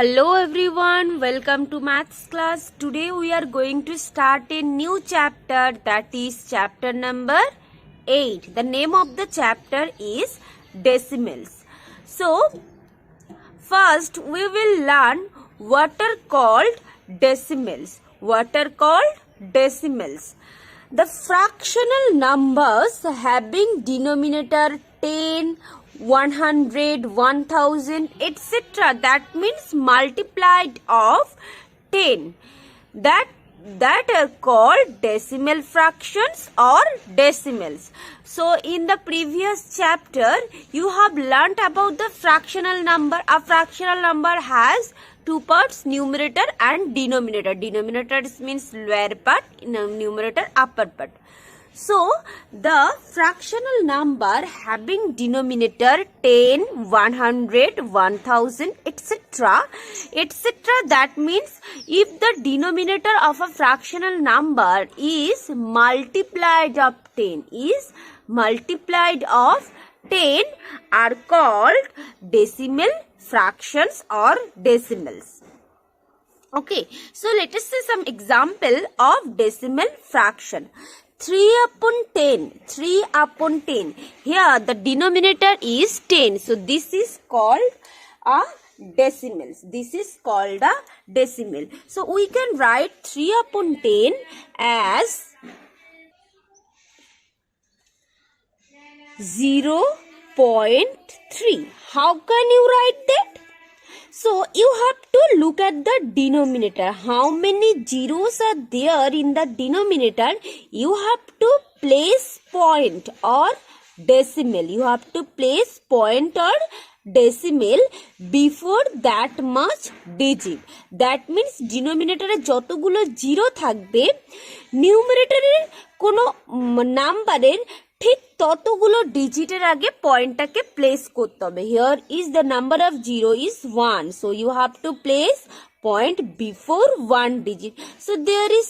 Hello everyone, welcome to maths class. Today we are going to start a new chapter, that is chapter number 8. The name of the chapter is decimals. So first we will learn what are called decimals. What are called decimals? The fractional numbers having denominator 10, 100, 1000, etc. That means multiplied of 10. That are called decimal fractions or decimals. So in the previous chapter you have learnt about the fractional number. A fractional number has two parts, numerator and denominator. Denominator means lower part, numerator upper part. So the fractional number having denominator 10, 100, 1000, etc. That means if the denominator of a fractional number is multiplied of 10, are called decimal fractions or decimals. Okay, so let us see some example of decimal fraction. 3 upon 10. Here the denominator is 10. So this is called a decimals. This is called a decimal. So we can write 3 upon 10 as 0.3. How can you write that? So you have to look at the denominator. How many zeros are there in the denominator? You have to place point or decimal. You have to place point or decimal before that much digit. That means denominator e jotogulo zero থাকবে, numerator এর কোনো নাম্বারের ঠিক ততগুলো ডিজিটের আগে পয়েন্টটাকে place করতে হবে. Here is the number of 0 is 1. So you have to place point before one digit. So there is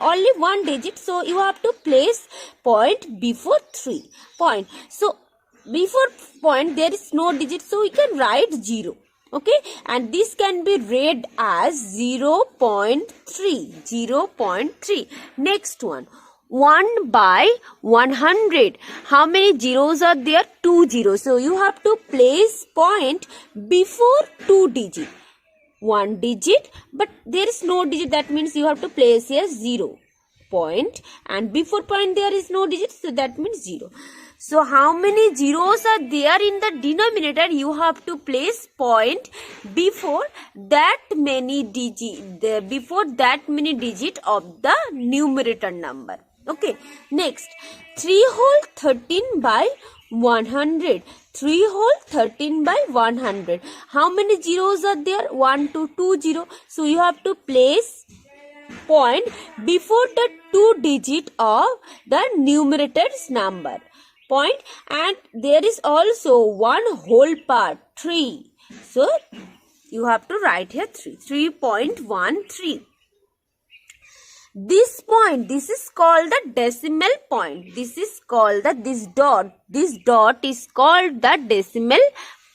only one digit. So you have to place point before 3 point. So before point there is no digit. So we can write 0. Okay, and this can be read as 0.3. 0.3. Next one. 1 by 100. How many zeros are there? 2 zeros. So you have to place point before 2 digit. 1 digit, but there is no digit. That means you have to place here 0 point, and before point there is no digit. So that means 0. So how many zeros are there in the denominator? You have to place point before that many digit. Before that many digit of the numerator number. Okay, next 3 whole 13 by 100. 3 whole 13 by 100. How many zeros are there? 1 to 2 0. So you have to place point before the 2 digit of the numerator's number. Point, and there is also one whole part, 3. So you have to write here 3. 3.13. This point, this is called the decimal point. This is called the, this dot is called the decimal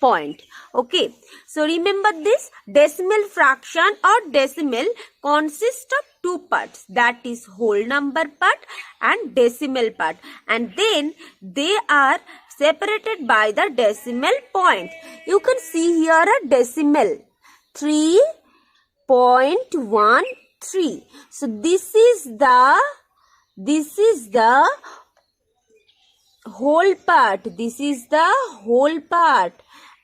point. Okay, so remember this, decimal fraction or decimal consists of two parts, that is whole number part and decimal part, and then they are separated by the decimal point. You can see here a decimal 3.13. So this is the whole part. This is the whole part,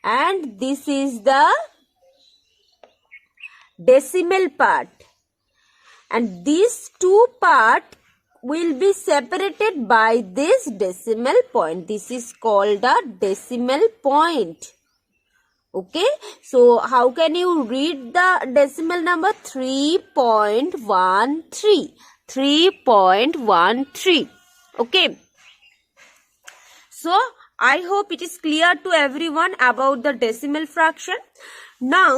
and this is the decimal part, and these two parts will be separated by this decimal point. This is called a decimal point. Okay, so how can you read the decimal number? 3.13. 3.13. Okay, so I hope it is clear to everyone about the decimal fraction. Now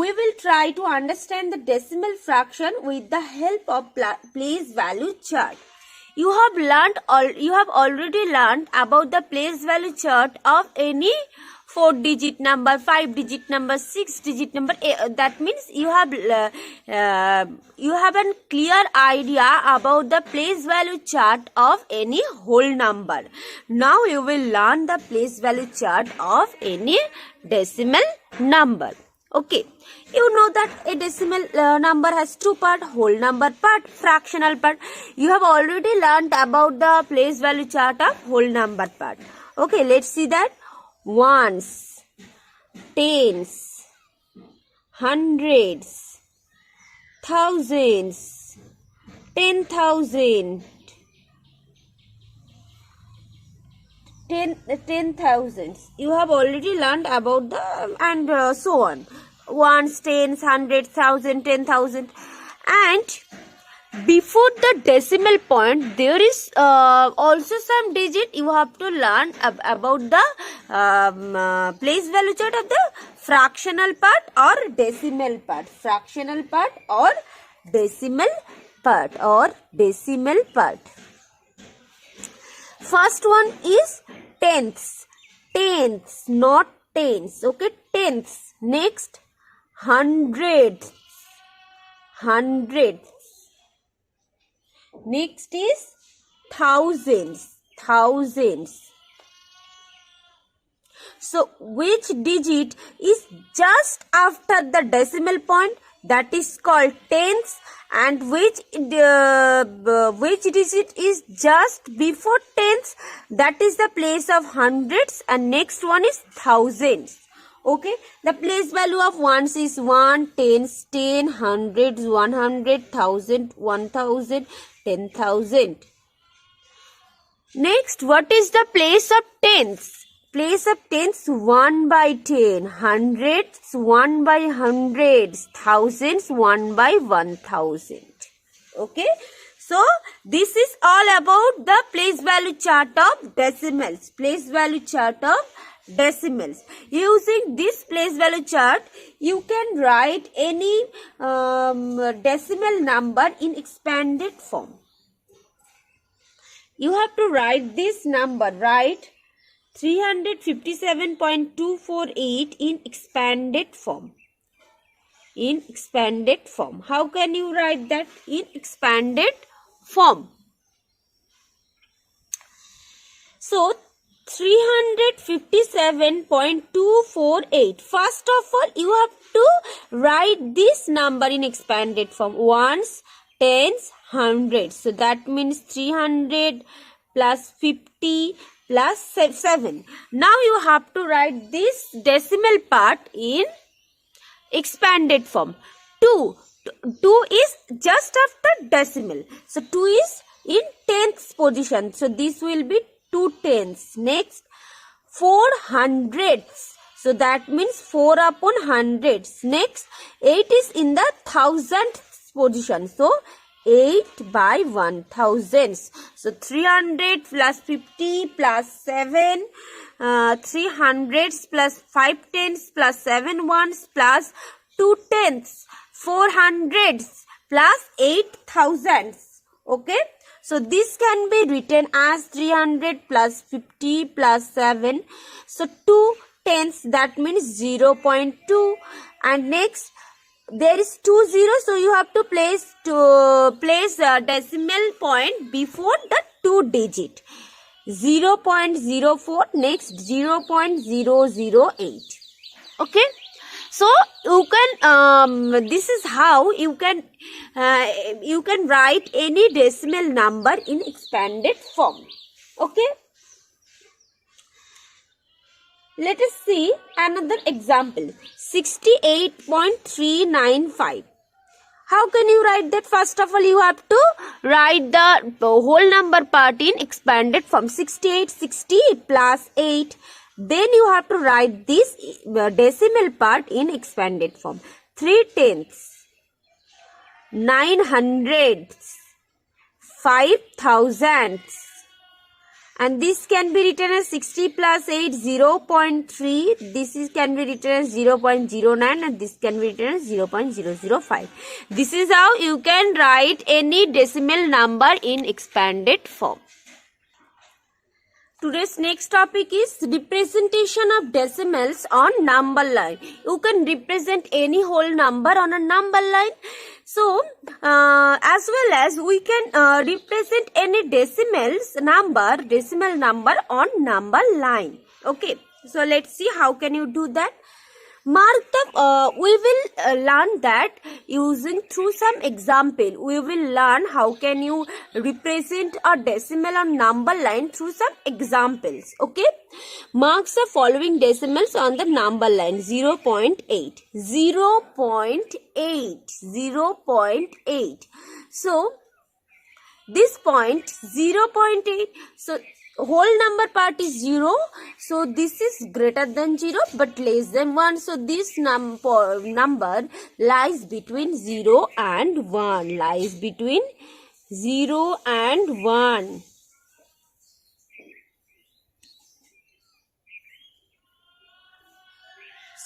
we will try to understand the decimal fraction with the help of place value chart. You have already learned about the place value chart of any 4-digit number, 5-digit number, 6-digit number. That means you have a clear idea about the place value chart of any whole number. Now you will learn the place value chart of any decimal number. Okay, you know that a decimal number has two parts, whole number part, fractional part. You have already learned about the place value chart of whole number part. Okay, let's see that. Ones, tens, hundreds, thousands, 10,000, 10,000. You have already learned about the and so on. Ones, tens, hundreds, thousand, 10,000, and before the decimal point there is also some digit. You have to learn about the place value chart of the fractional part or decimal part. Fractional part or decimal part First one is tenths. Tenths, not tens. Okay, tenths. Next, hundreds. Hundreds. Next is thousands. Thousands. So, which digit is just after the decimal point? That is called tens. And which digit is just before tens? That is the place of hundreds. And next one is thousands. Okay, the place value of ones is 1, tens, 10, hundreds, 100, 1,000, 1,000, 10,000. Next, what is the place of tens? Place of tens, 1 by 10, hundreds, 1 by hundreds, thousands, 1 by 1,000. Okay, so this is all about the place value chart of decimals. Place value chart of decimals. Using this place value chart, you can write any decimal number in expanded form. You have to write this number, right? 357.248 in expanded form. In expanded form. How can you write that in expanded form? So, 357.248. First of all, you have to write this number in expanded form. Ones, tens, hundreds. So, that means 300 plus 50 plus 7. Now, you have to write this decimal part in expanded form. 2 is just after decimal. So, 2 is in tenths position. So, this will be 2 tenths. Next, 4 hundredths. So, that means 4 upon hundreds. Next, 8 is in the thousandths position. So, 8 by 1,000. So, 300 plus 50 plus 7. 300s plus 5 tenths plus 7 ones plus 2 tenths. 400s plus 8 thousandths. Okay. So, this can be written as 300 plus 50 plus 7. So, 2 tenths, that means 0.2. And next, there is 2 zeros. So, you have to place a decimal point before the 2 digit. 0.04, next 0.008. Okay. So, you can, this is how you can write any decimal number in expanded form. Okay. Let us see another example. 68.395. How can you write that? First of all, you have to write the whole number part in expanded form. 68, 60 plus 8. Then you have to write this decimal part in expanded form. 3 tenths, 9 hundredths, 5 thousandths. And this can be written as 60 plus 8, 0.3. This can be written as 0.09 and this can be written as 0.005. This is how you can write any decimal number in expanded form. today's next topic is representation of decimals on number line. You can represent any whole number on a number line. So, as well as we can represent any decimal number on number line. Okay, so let's see how can you do that. Mark the, we will learn that using through some example. We will learn how can you represent a decimal on number line through some examples. Okay, marks the following decimals on the number line. 0.8, 0.8, 0.8. So this point 0.8. So whole number part is 0, so this is greater than 0 but less than 1, so this number lies between 0 and 1, lies between 0 and 1.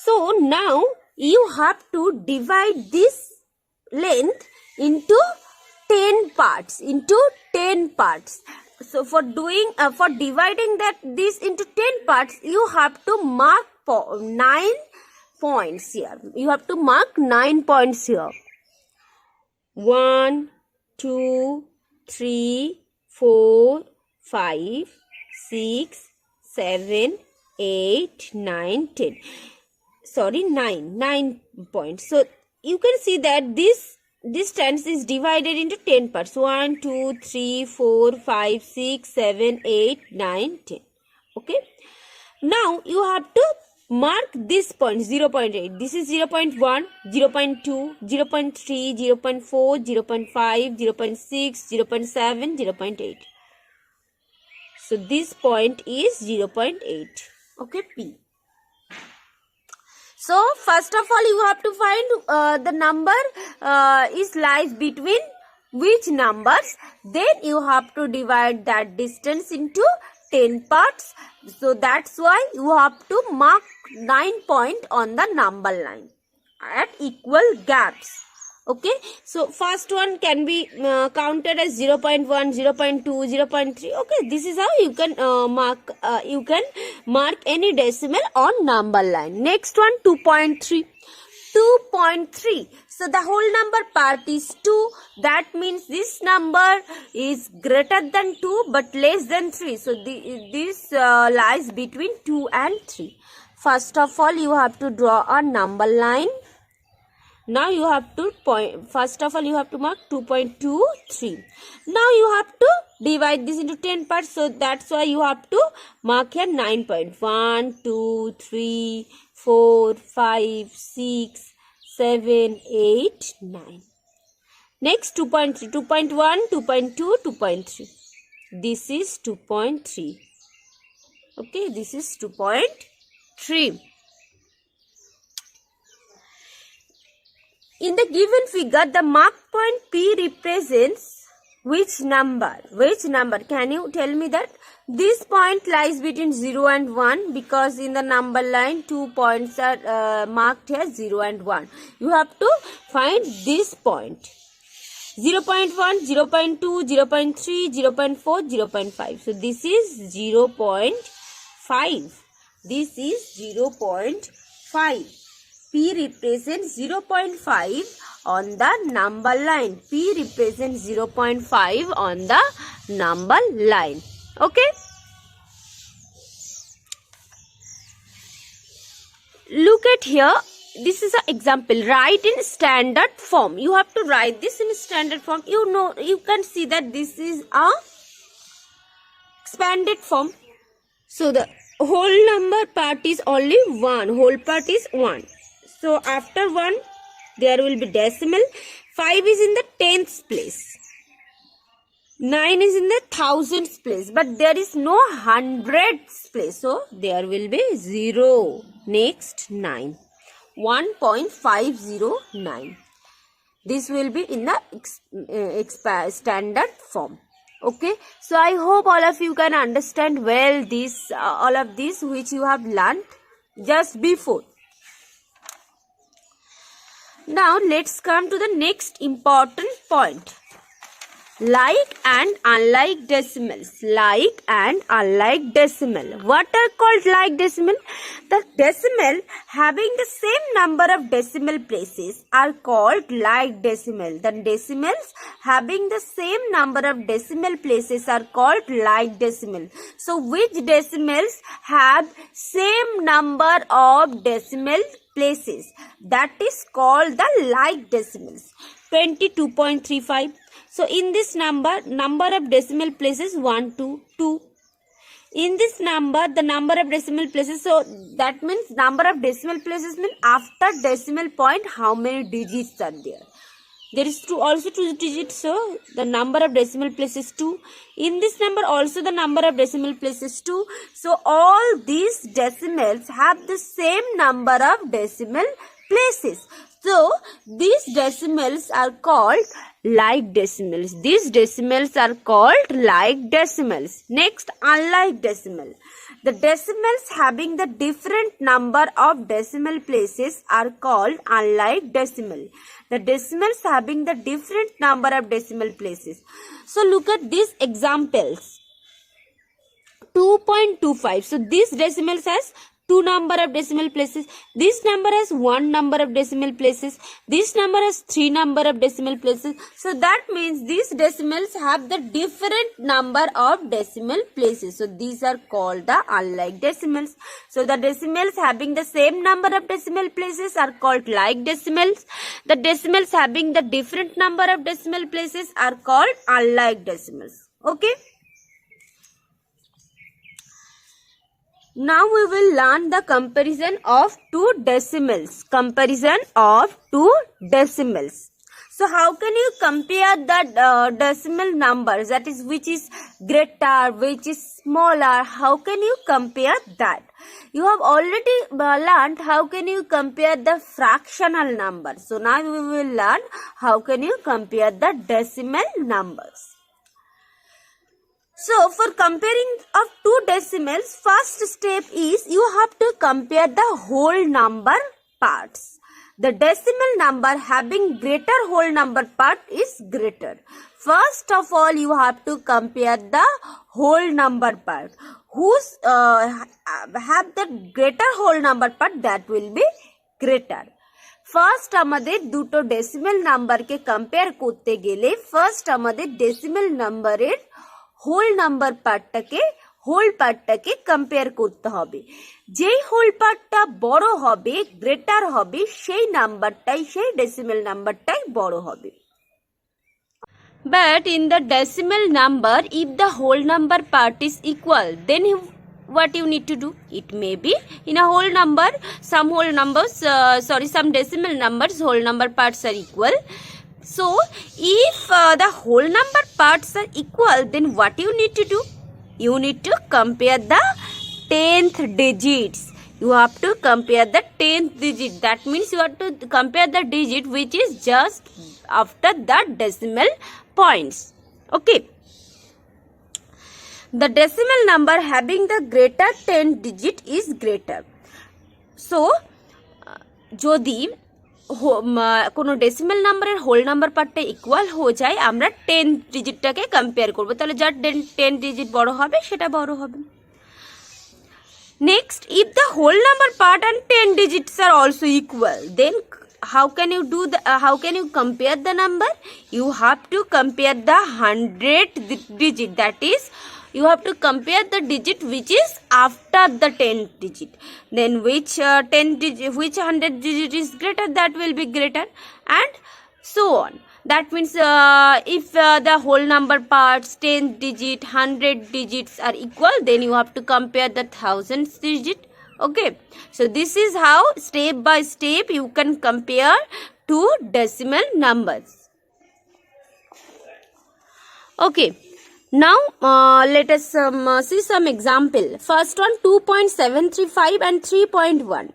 So now you have to divide this length into 10 parts, So for dividing this into 10 parts, you have to mark 9 points here. You have to mark 9 points here. 1, 2, 3, 4, 5, 6, 7, 8, 9, 10. Sorry, 9 points. So you can see that this distance is divided into 10 parts. 1, 2, 3, 4, 5, 6, 7, 8, 9, 10. Okay. Now you have to mark this point 0.8. This is 0.1, 0.2, 0.3, 0.4, 0.5, 0.6, 0.7, 0.8. So this point is 0.8. Okay, P. So first of all, you have to find the number lies between which numbers. Then you have to divide that distance into 10 parts. So that's why you have to mark 9 points on the number line at equal gaps. Okay, so first one can be counted as 0.1, 0.2, 0.3. Okay, this is how you can mark any decimal on number line. Next one, 2.3. 2.3. So the whole number part is 2. That means this number is greater than 2 but less than 3. So this lies between 2 and 3. First of all, you have to draw a number line. Now you have to first of all you have to mark 2.23. Now you have to divide this into 10 parts. So that's why you have to mark here 9 points. 1, 2, 3, 4, 5, 6, 7, 8, 9. Next 2.3, 2.1, 2.2, 2.3. This is 2.3. Okay, this is 2.3. In the given figure, the mark point P represents which number? Which number? Can you tell me that? This point lies between 0 and 1 because in the number line 2 points are marked here 0 and 1. You have to find this point. 0.1, 0.2, 0.3, 0.4, 0.5. So this is 0.5. This is 0.5. P represents 0.5 on the number line. P represents 0.5 on the number line. Okay. Look at here. This is an example. Write in standard form. You have to write this in standard form. You can see that this is a expanded form. So the whole number part is only 1. Whole part is 1. So after 1, there will be decimal. 5 is in the 10th place. 9 is in the 1000th place. But there is no 100th place. So there will be 0. Next 9. 1.509. This will be in the standard form. Okay. So I hope all of you can understand well this all of this which you have learned just before. Now let's come to the next important point. Like and unlike decimals. Like and unlike decimal. What are called like decimal? The decimal having the same number of decimal places are called like decimal. The decimals having the same number of decimal places are called like decimal. So which decimals have same number of decimal places? That is called the like decimals. 22.35. So in this number of decimal places 1, 2, 2. In this number, the number of decimal places, so that means number of decimal places means after decimal point how many digits are there. There is also 2 digits, so the number of decimal places 2. In this number also the number of decimal places 2. So all these decimals have the same number of decimal places. So these decimals are called like decimals. These decimals are called like decimals. Next, unlike decimal. The decimals having the different number of decimal places are called unlike decimal. The decimals having the different number of decimal places. So look at these examples. 2.25. So this decimals has 2 number of decimal places. This number has 1 number of decimal places. This number has 3 number of decimal places. So that means these decimals have the different number of decimal places. So these are called the unlike decimals. So the decimals having the same number of decimal places are called like decimals. The decimals having the different number of decimal places are called unlike decimals. Okay. Now we will learn the comparison of 2 decimals. Comparison of 2 decimals. So how can you compare the decimal numbers, that is which is greater, which is smaller? How can you compare that? You have already learned how can you compare the fractional numbers. So now we will learn how can you compare the decimal numbers. So for comparing of 2 decimals, first step is you have to compare the whole number parts. The decimal number having greater whole number part is greater. First of all, you have to compare the whole number part. Whose have the greater whole number part, that will be greater. First আমাদের দুটো decimal নাম্বারকে compare করতে গেলে first আমাদের decimal নাম্বারের whole number পার্টটাকে compare করতে হবে। যেই whole পার্টটা বড় হবে, গ্রেটার হবে, সেই ডেসিমেল নাম্বারটাই বড় হবে। But in the decimal number, if the whole number part is equal, then what you need to do? It may be in a whole number, some decimal numbers whole number parts are equal. So if the whole number parts are equal, then what you need to do? You need to compare the 10th digits. You have to compare the 10th digit. That means you have to compare the digit which is just after the decimal points. Okay. The decimal number having the greater 10 digit is greater. So, যদি কোনো decimal নাম্বারের whole number পার্টটা equal হয়ে যায়, আমরা 10 ডিজিটটাকে compare করব, তাহলে যার 10 ডিজিট বড় হবে সেটা বড় হবে। Next, if the whole number part and 10 digits are also equal, then how can you compare the number? You have to compare the 100th digit, that is you have to compare the digit which is after the 10th digit. Then which 100 digit is greater, that will be greater, and so on. That means if the whole number parts 10th digit, 100 digits are equal, then you have to compare the 1000th digit. Okay, so this is how step by step you can compare 2 decimal numbers. Okay, now let us see some example. First one, 2.735 and 3.1.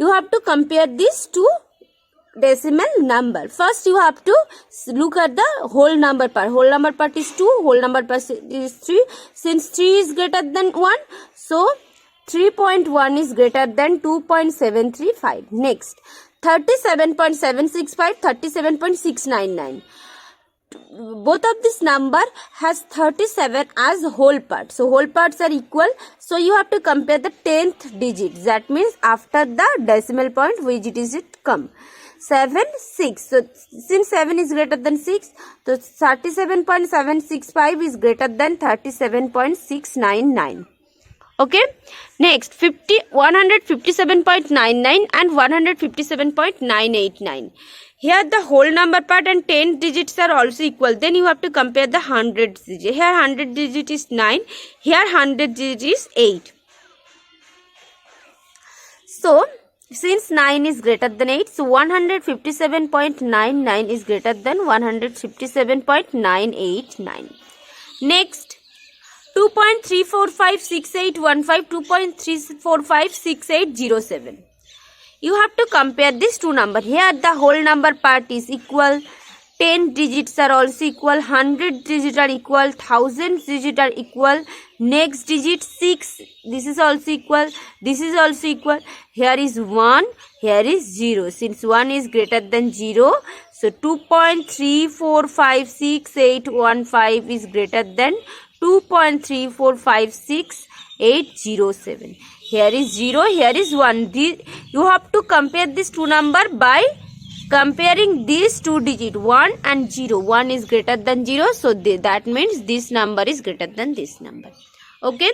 You have to compare these two decimal number. First you have to look at the whole number part. Whole number part is 2, whole number part is 3. Since 3 is greater than 1, so 3.1 is greater than 2.735. Next, 37.765, 37.699. both of this number has 37 as whole part. So whole parts are equal. So you have to compare the 10th digit. That means after the decimal point, which digit come. 7, 6. So since 7 is greater than 6, so 37.765 is greater than 37.699. Okay. Next, 157.99 and 157.989. Here the whole number part and 10 digits are also equal. Then you have to compare the 100 digit. Here 100 digit is 9. Here 100 digit is 8. So since 9 is greater than 8, so 157.99 is greater than 157.989. Next, 2.3456815, 2.3456807. You have to compare these two numbers. Here the whole number part is equal. 10 digits are also equal. 100 digits are equal. 1000 digits are equal. Next digit 6. This is also equal. This is also equal. Here is 1. Here is 0. Since 1 is greater than 0, so 2.3456815 is greater than 2.3456807. Here is 0, here is 1. You have to compare these two numbers by comparing these two digits, 1 and 0. 1 is greater than 0, so that means this number is greater than this number. Okay.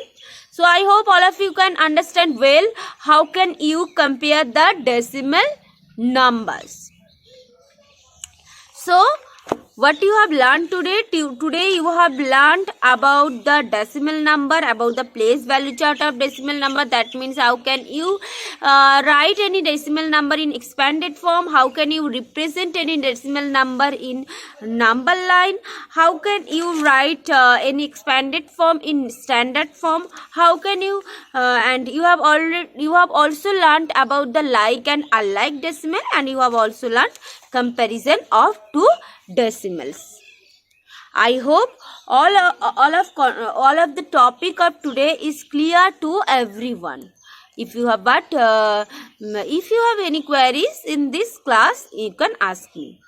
So I hope all of you can understand well how can you compare the decimal numbers. So what you have learned today? Today you have learned about the decimal number, about the place value chart of decimal number. That means how can you write any decimal number in expanded form, how can you represent any decimal number in number line, how can you write any expanded form in standard form, how can you and you have also learned about the like and unlike decimal, and you have also learned comparison of two decimals. I hope all of the topic of today is clear to everyone. If you have any queries in this class, you can ask me.